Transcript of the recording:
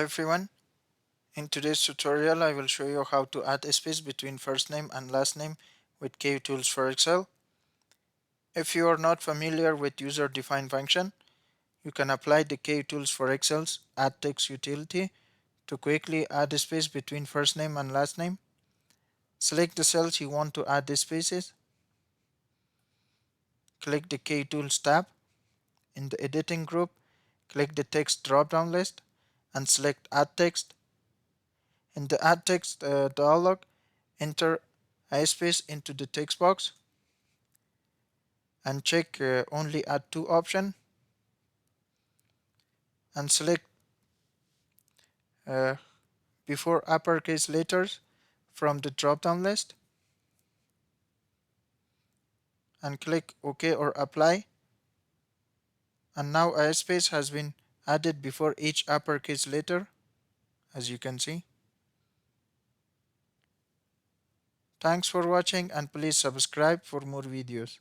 Hello everyone. In today's tutorial, I will show you how to add a space between first name and last name with Kutools for Excel. If you are not familiar with user-defined function, you can apply the Kutools for Excel's add text utility to quickly add a space between first name and last name. Select the cells you want to add the spaces. Click the Kutools tab. In the editing group, click the text drop-down list and select add text. In the add text dialog, enter a space into the text box and check only add two option and select uh, before uppercase letters from the drop down list and click OK or apply, and now a space has been added before each uppercase letter, as you can see. Thanks for watching and please subscribe for more videos.